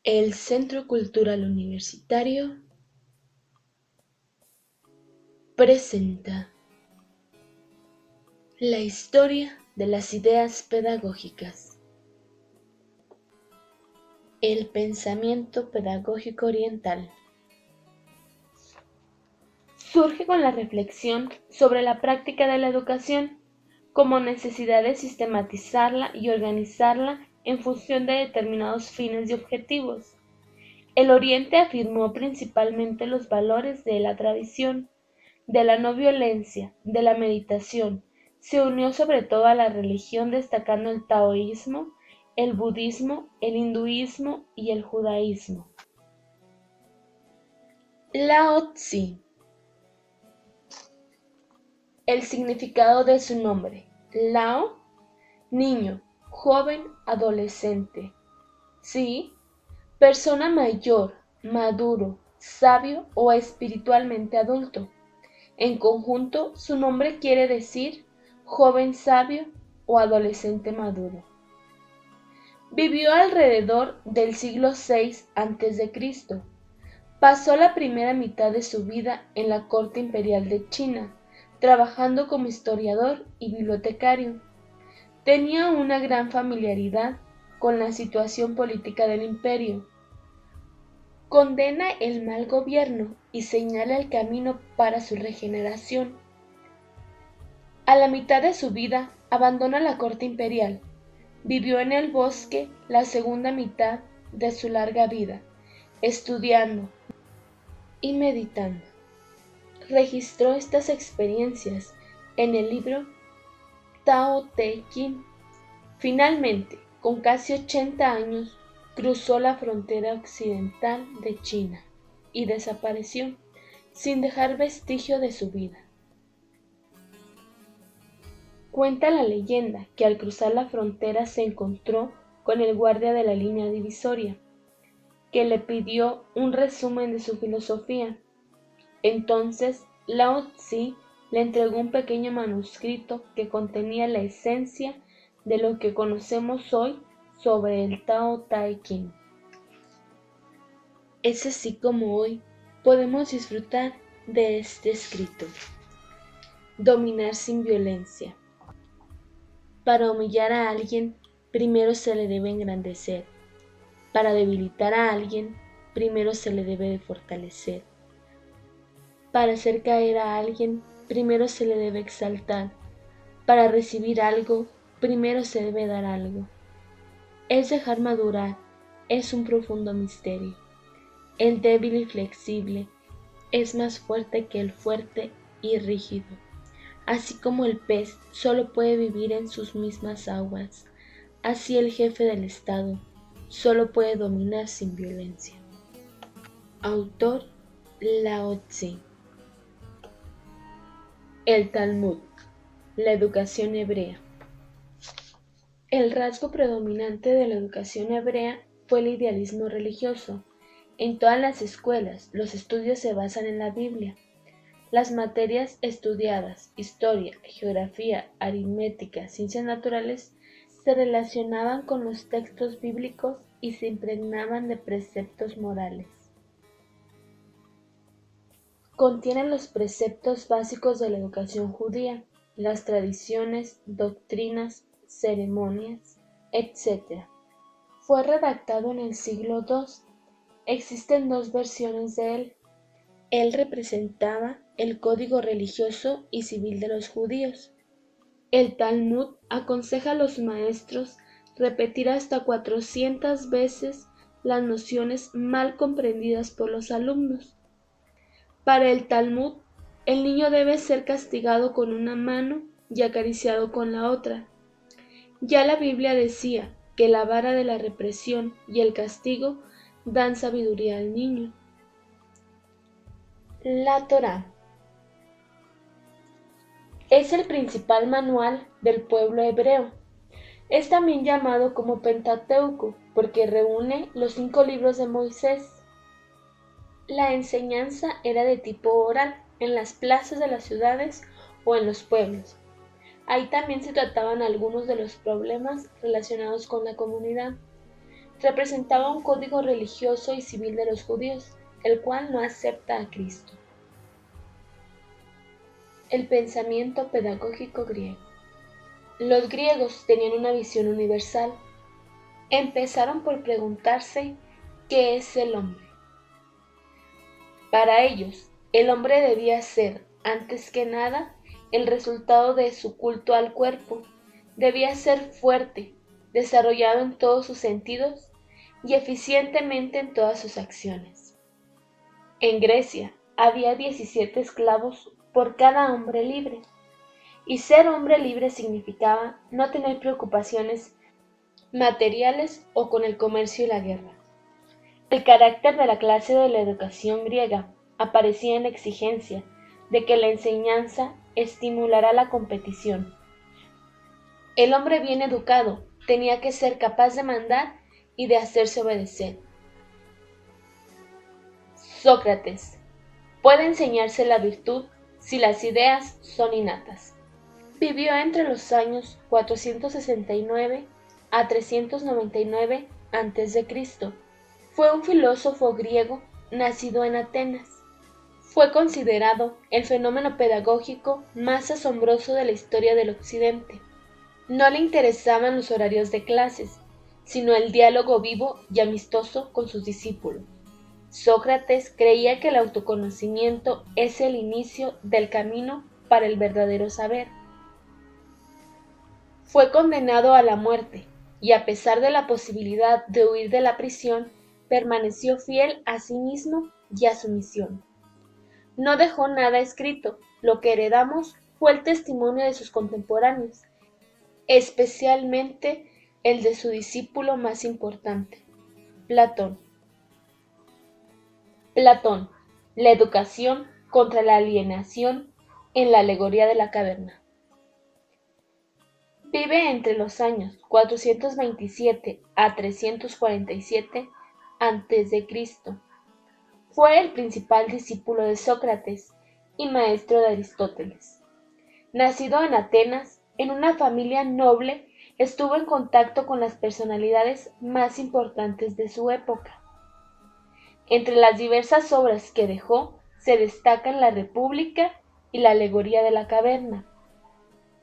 El Centro Cultural Universitario presenta la historia de las ideas pedagógicas. El pensamiento pedagógico oriental surge con la reflexión sobre la práctica de la educación como necesidad de sistematizarla y organizarla en función de determinados fines y objetivos. El Oriente afirmó principalmente los valores de la tradición, de la no violencia, de la meditación. Se unió sobre todo a la religión destacando el taoísmo, el budismo, el hinduismo y el judaísmo. Lao Tzu. El significado de su nombre. Lao, niño, joven, adolescente. Tzu, persona mayor, maduro, sabio o espiritualmente adulto. En conjunto, su nombre quiere decir joven sabio o adolescente maduro. Vivió alrededor del siglo VI a.C. Pasó la primera mitad de su vida en la corte imperial de China, trabajando como historiador y bibliotecario. Tenía una gran familiaridad con la situación política del imperio. Condena el mal gobierno y señala el camino para su regeneración. A la mitad de su vida abandona la corte imperial. Vivió en el bosque la segunda mitad de su larga vida, estudiando y meditando. Registró estas experiencias en el libro Tao Te Ching. Finalmente, con casi 80 años, cruzó la frontera occidental de China y desapareció sin dejar vestigio de su vida. Cuenta la leyenda que al cruzar la frontera se encontró con el guardia de la línea divisoria, que le pidió un resumen de su filosofía. Entonces Lao Tzu le entregó un pequeño manuscrito que contenía la esencia de lo que conocemos hoy sobre el Tao Te Ching. Es así como hoy podemos disfrutar de este escrito. Dominar sin violencia. Para humillar a alguien, primero se le debe engrandecer. Para debilitar a alguien, primero se le debe de fortalecer. Para hacer caer a alguien, primero se le debe exaltar. Para recibir algo, primero se debe dar algo. Es dejar madurar, es un profundo misterio. El débil y flexible es más fuerte que el fuerte y rígido. Así como el pez solo puede vivir en sus mismas aguas, así el jefe del Estado solo puede dominar sin violencia. Autor Lao Tzu. El Talmud, la educación hebrea. El rasgo predominante de la educación hebrea fue el idealismo religioso. En todas las escuelas, los estudios se basan en la Biblia. Las materias estudiadas, historia, geografía, aritmética, ciencias naturales, se relacionaban con los textos bíblicos y se impregnaban de preceptos morales. Contienen los preceptos básicos de la educación judía, las tradiciones, doctrinas, ceremonias, etc. Fue redactado en el siglo II. Existen dos versiones de él. Él representaba el código religioso y civil de los judíos. El Talmud aconseja a los maestros repetir hasta 400 veces las nociones mal comprendidas por los alumnos. Para el Talmud, el niño debe ser castigado con una mano y acariciado con la otra. Ya la Biblia decía que la vara de la represión y el castigo dan sabiduría al niño. La Torá es el principal manual del pueblo hebreo. Es también llamado como Pentateuco porque reúne los 5 libros de Moisés. La enseñanza era de tipo oral en las plazas de las ciudades o en los pueblos. Ahí también se trataban algunos de los problemas relacionados con la comunidad. representaba un código religioso y civil de los judíos, el cual no acepta a Cristo. El pensamiento pedagógico griego. Los griegos tenían una visión universal. Empezaron por preguntarse ¿qué es el hombre? Para ellos, el hombre debía ser, antes que nada, el resultado de su culto al cuerpo. Debía ser fuerte, desarrollado en todos sus sentidos y eficientemente en todas sus acciones. En Grecia había 17 esclavos por cada hombre libre, y ser hombre libre significaba no tener preocupaciones materiales o con el comercio y la guerra. El carácter de la clase de la educación griega aparecía en la exigencia de que la enseñanza estimulara la competición. El hombre bien educado tenía que ser capaz de mandar y de hacerse obedecer. Sócrates. Puede enseñarse la virtud si las ideas son innatas. Vivió entre los años 469 a 399 a.C. Fue un filósofo griego nacido en Atenas. Fue considerado el fenómeno pedagógico más asombroso de la historia del Occidente. No le interesaban los horarios de clases, sino el diálogo vivo y amistoso con sus discípulos. Sócrates creía que el autoconocimiento es el inicio del camino para el verdadero saber. Fue condenado a la muerte y, a pesar de la posibilidad de huir de la prisión, permaneció fiel a sí mismo y a su misión. No dejó nada escrito. Lo que heredamos fue el testimonio de sus contemporáneos, especialmente el de su discípulo más importante, Platón. Platón, la educación contra la alienación en la alegoría de la caverna. Vive entre los años 427 a 347 a.C. Fue el principal discípulo de Sócrates y maestro de Aristóteles. Nacido en Atenas, en una familia noble, estuvo en contacto con las personalidades más importantes de su época. Entre las diversas obras que dejó se destacan La República y la alegoría de la caverna.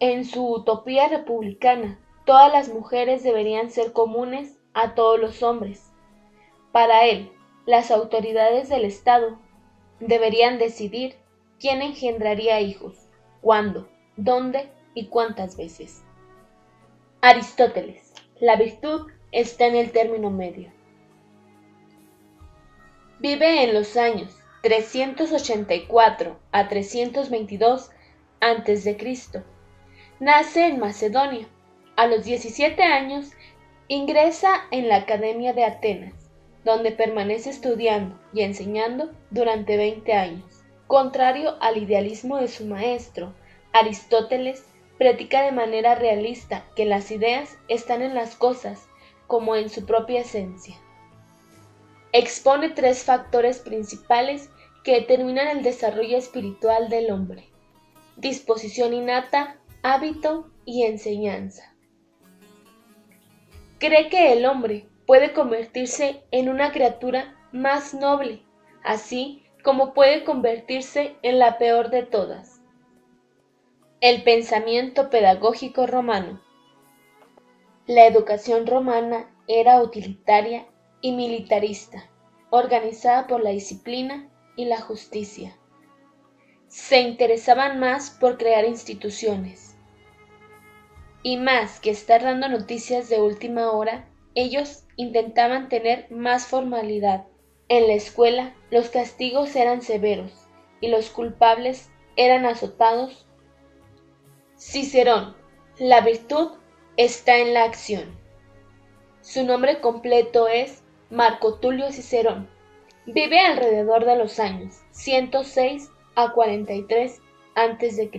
En su utopía republicana, todas las mujeres deberían ser comunes a todos los hombres. Para él, las autoridades del Estado deberían decidir quién engendraría hijos, cuándo, dónde y cuántas veces. Aristóteles. La virtud está en el término medio. Vive en los años 384 a 322 a.C. Nace en Macedonia. A los 17 años ingresa en la Academia de Atenas, donde permanece estudiando y enseñando durante 20 años. Contrario al idealismo de su maestro, Aristóteles predica de manera realista que las ideas están en las cosas como en su propia esencia. Expone 3 factores principales que determinan el desarrollo espiritual del hombre: disposición innata, hábito y enseñanza. Cree que el hombre puede convertirse en una criatura más noble, así como puede convertirse en la peor de todas. El pensamiento pedagógico romano. La educación romana era utilitaria y militarista, organizada por la disciplina y la justicia. Se interesaban más por crear instituciones. Y más que estar dando noticias de última hora, ellos intentaban tener más formalidad. En la escuela, los castigos eran severos y los culpables eran azotados. Cicerón. La virtud está en la acción. Su nombre completo es Marco Tulio Cicerón. Vive alrededor de los años 106 a 43 a.C.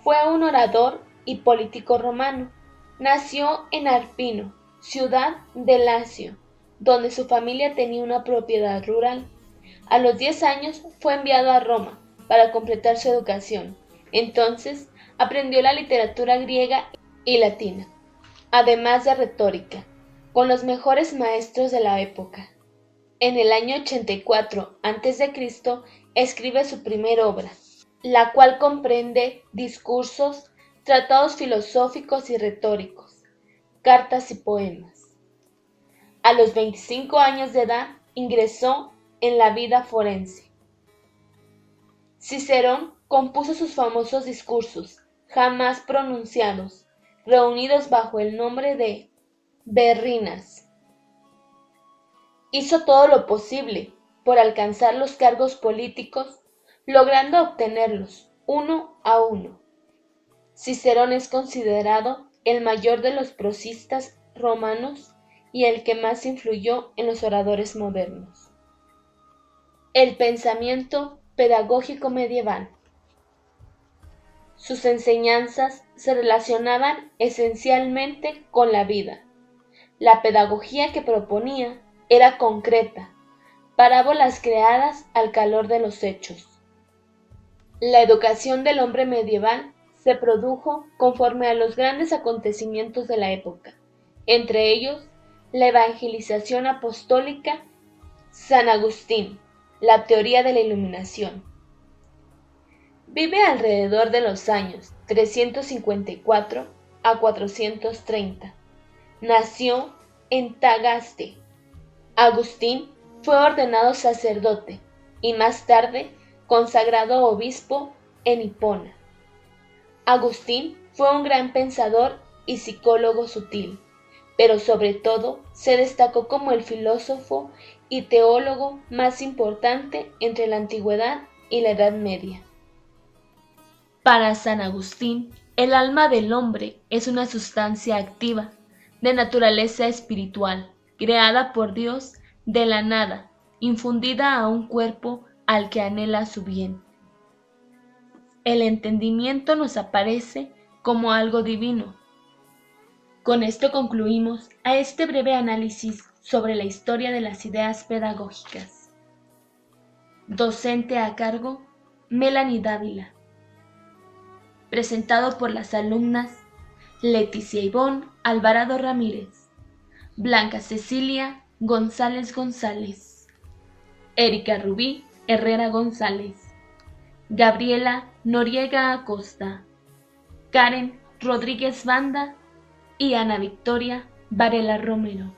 Fue un orador y político romano. Nació en Arpino, ciudad de Lacio, donde su familia tenía una propiedad rural. A los 10 años fue enviado a Roma para completar su educación. Entonces aprendió la literatura griega y latina, además de retórica. con los mejores maestros de la época. En el año 84 a.C. escribe su primera obra, la cual comprende discursos, tratados filosóficos y retóricos, cartas y poemas. A los 25 años de edad ingresó en la vida forense. Cicerón compuso sus famosos discursos, jamás pronunciados, reunidos bajo el nombre de Berrinas. Hizo todo lo posible por alcanzar los cargos políticos, logrando obtenerlos uno a uno. Cicerón es considerado el mayor de los prosistas romanos y el que más influyó en los oradores modernos. El pensamiento pedagógico medieval. Sus enseñanzas se relacionaban esencialmente con la vida. La pedagogía que proponía era concreta, parábolas creadas al calor de los hechos. La educación del hombre medieval se produjo conforme a los grandes acontecimientos de la época, entre ellos la evangelización apostólica, San Agustín, la teoría de la iluminación. Vive alrededor de los años 354 a 430. Nació en Tagaste. Agustín fue ordenado sacerdote y más tarde consagrado obispo en Hipona. Agustín fue un gran pensador y psicólogo sutil, pero sobre todo se destacó como el filósofo y teólogo más importante entre la antigüedad y la Edad Media. Para San Agustín, el alma del hombre es una sustancia activa, de naturaleza espiritual, creada por Dios de la nada, infundida a un cuerpo al que anhela su bien. El entendimiento nos aparece como algo divino. Con esto concluimos a este breve análisis sobre la historia de las ideas pedagógicas. Docente a cargo, Melanie Dávila. Presentado por las alumnas Leticia Ivonne Alvarado Ramírez, Blanca Cecilia González González, Erika Rubí Herrera González, Gabriela Noriega Acosta, Karen Rodríguez Banda y Ana Victoria Varela Romero.